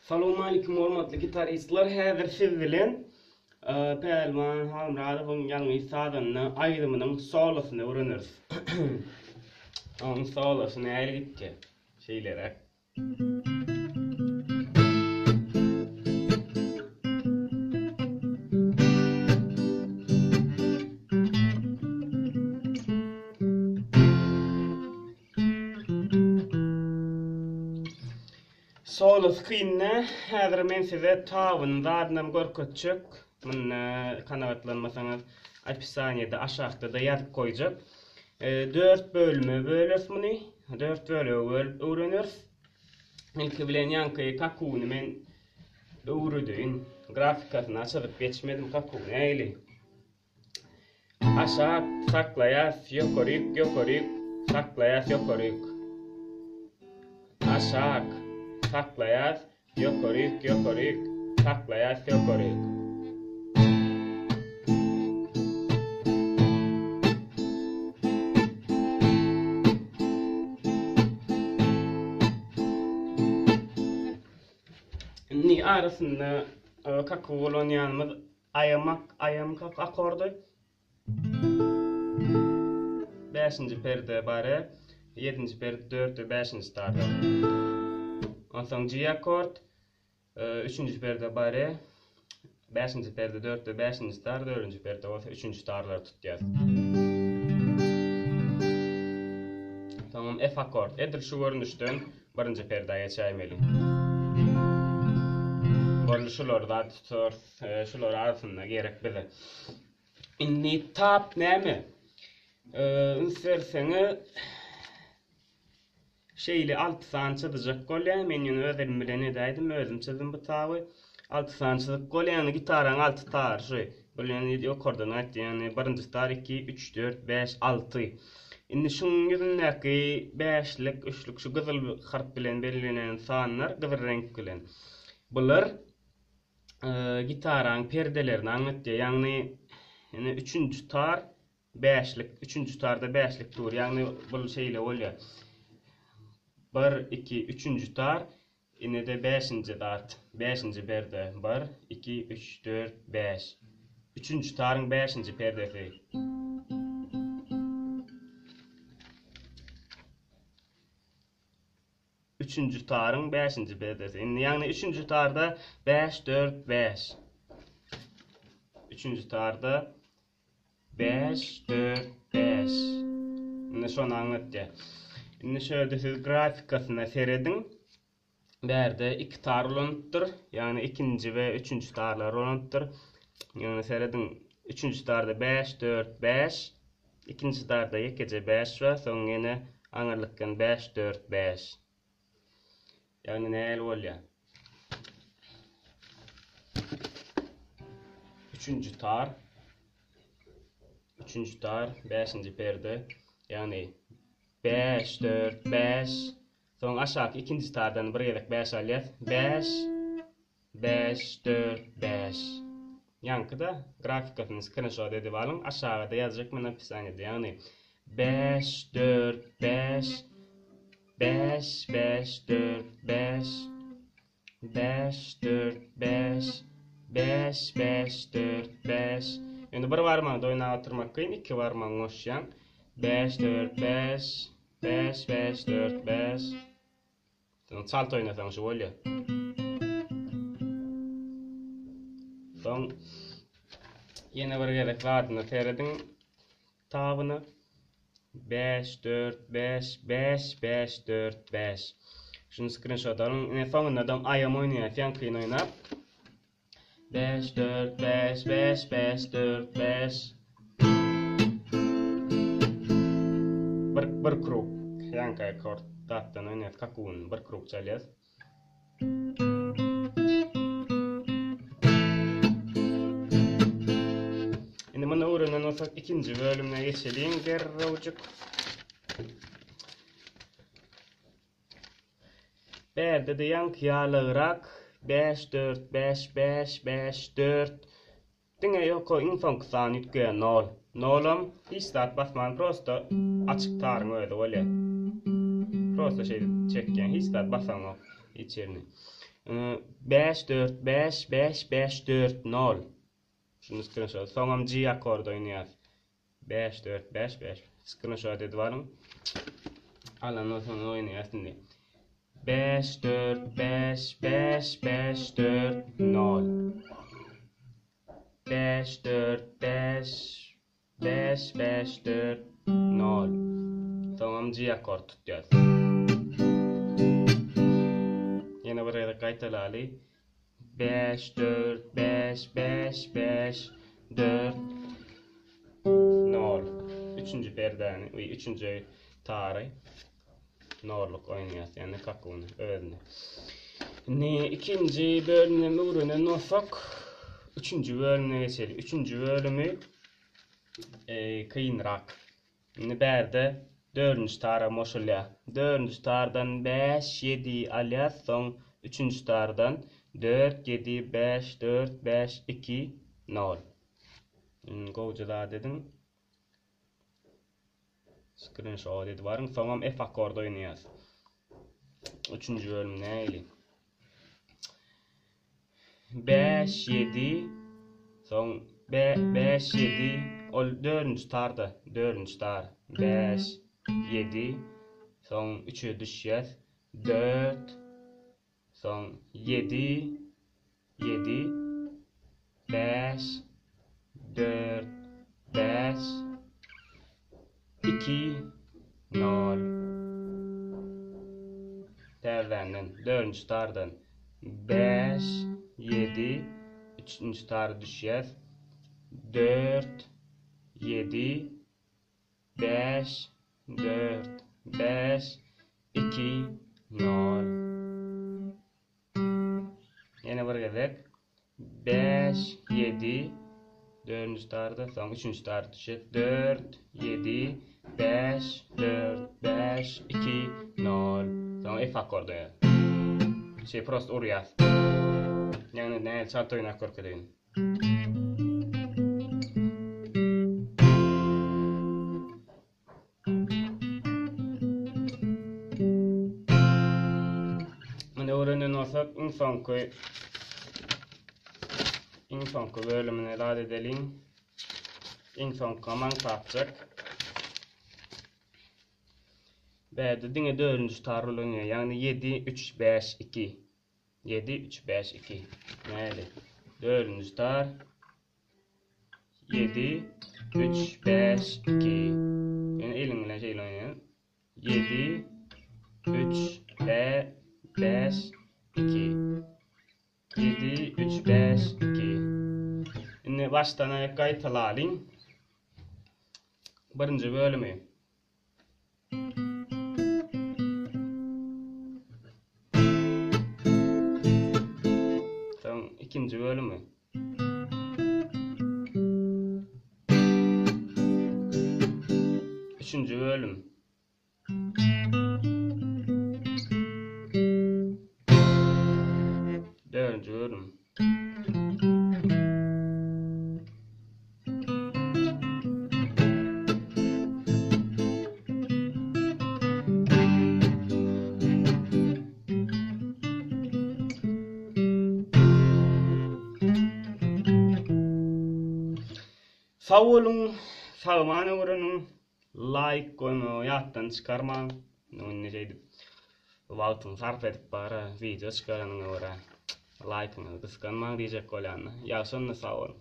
Salamu aleyküm hormatly gitaristler. Häzir siz bilen Pelman Hamradowyň ýalňy sadyny aýdymynyň solosyny öwreniriz. Onuň solosyny näle gitdi? Şeýlere. Solos kynna häzir men size tabyny zadynam görkezjek. Men kanagatlanmasaňyz opisiýanyda aşagda da ýazyp goýjak. 4 bölüme bölüp muny 4 bölüge bölüp öwreniriz. Ilki bilen ýanky kakuny men öwredin. Grafikasyny açyp geçmedim kakuny äýli. Aşağı saklaýas, ýokaryk, saklaýas, ýokaryk. Aşağı saklaýas, ýokaryk, saklaýas, ýokaryk. Ni arasynda kaku bolan ýanymyz aýamak akordy. 5-nji perde bare, 7-nji perde 4 we 5-nji tarda. Ondan G akord, 3-nji perde bare, 5-nji perde 4 we 5-nji tar, 4-nji perde bolsa 3-nji tarlar tutýar. Tamam, F akord. Edil şu görünüşden 1-nji perdeye geçäýmeli. Şularda tutur, şular arasında gerek bize. Inni tap näme? Inserseňi şeýle alt sançy dyjak bolýar. Men ýene özüm bilen edäýdim, özüm çizdim bu taby. Alt sançylyk bolýany gitaraň alt tarjy. Bolýany ýokardan aýtdy, ýani 1-nji tar 2, 3, 4, 5, 6. Indi şuň ýerindäki 5lik, 3lik şu gyzyl harp bilen belgilenen sanlar gyzyl renk bilen. Bular gitaraň perdelerini aňlatdy. Ýani 3-nji tar 5lik, 3-nji tarda 5lik dur. Ýani bul şeýle bolýar. 1, 2, 3-nji tar, ine de 5-nji dart. 5-nji perde 1, 2, 3, 4, 5. 3-nji taryň 5-nji perdesi. Üçüncü tarın 5-nji perdesi. Yani 3-nji tarda 5, 4, 5. 3-nji tarda 5, 4, 5. Ine şonu anlatdy. Ine şöyle siz grafikasyna seredin. Berde 2 tar ulanıpdyr. Yani 2-nji we 3-nji tarlar ulanıpdyr. Yani seredin 3-nji tarda 5, 4, 5. 2-nji tarda ýekece 5 we soň ýene aňarlykkan 5, 4, 5. Yani näle bolýar? 3-nji tar 5-nji perde, yani 5, 4, 5. Soň aşağı 2-nji tardan bir gelek 5 alýar. 5, 5, 4, 5. Ýankyda grafikasyny screenshot edip alyň, aşağıda ýazjak men opisiýanyda, yani 5, 4, 5. 5, 5, 4, 5. 5, 4, 5. 5, 5, 4, 5. Endi bir barmagda oýnap oturmak kyn, 2 barmagy goşýan. 5, 4, 5. 5, 5, 4, 5. Soň çalt oýnasaň şu bolýar. Soň ýene bir gerek wadyny seredin tabyny. 5, 4, 5, 5, 5, 4, 5. Şunu screenshot alın. Ine soňunda adam aýam oýnaýar, ýankyn oýnap. 5, 4, 5, 5, 5, 4, 5. Bir krug. Ýanky akord datdan oýnaýar, kakuny bir krug çalýar. Indi mana öwrenen olsak 2-nji bölümine geçelim. Gerrewjik. Berde de ýanky 5, 4, 5, 5, 5, 4. Diňe ýoko infonksany ýetgen 0. 0'am hiç start basman, prosto açık tarın öyle bolýar. Prosto şey çekken hiç start basan o içerini. 5 4 5 5 5 4 0. Şunu screenshot. Soňam G akordu oýnaýar. 5 4 5 5. Screenshot edip alan o sonra oynayasın. 5 4 5 5 5 4 0. 5 4 5 5 5 4 0. Tamam, G akord tutacağız. Yine buraya da kayıtlalı. 5 4 5 5 5 4 0. Üçüncü perdeni, üçüncü tarih. Norluk oynayas, yani kakunu, özünü. Ne ikinci bölümüne uğruna nosak, üçüncü bölümüne geçelim. Üçüncü bölümü kıyınrak. Ne berde dördüncü tara moşulya. Dördüncü tardan 5 7 alyas, son üçüncü tardan 4 7 5 4 5 2 0. Goğuca daha dedim. Screenshot edip varın. Tamam, F akordu oynayaz. Üçüncü bölüm neyli? 5 7 son 5 7 o dördüncü tarda. Dördüncü tar 5 7 son 3'e düşeceğiz. 4 son 7 7 5 4 5 2 0. Terlenden dördüncü tardan 5 7 üçüncü tar düşeceğiz. 4 7 5 4 5 2 0. Yine bir geldik. 5 7 dördüncü tarda, son üçüncü tar düşeceğiz. 4 7 5 4 5 2 0. Sonra F akordu ya. Prost uriyaz. Yani ne çalt oynak korkudayım. Ne öğrenen olsak infonku bölümüne rad edelim. Infonku aman kapacak. Berde dine dördüncü tarol oynuyor. Yani 7 3 5 2. 7 3 5 2. Neydi? Dördüncü tar 7 3 5 2. Yani elimle şeyle oynuyor. 7 3 5 2. 7 3 5 2. Şimdi baştan kayıtlayalım. Birinci bölümü. Tamam, ikinci bölümü. Üçüncü bölüm. Dördüncü bölüm. Sağ olun, sağlamana uğranın, like koyma, yattan çıkarma, ne şeydi, vaktini sarf edip bara video çıkaranına uğra, like'ını kıskanma diyecek olanı, ya sonra sağ olun.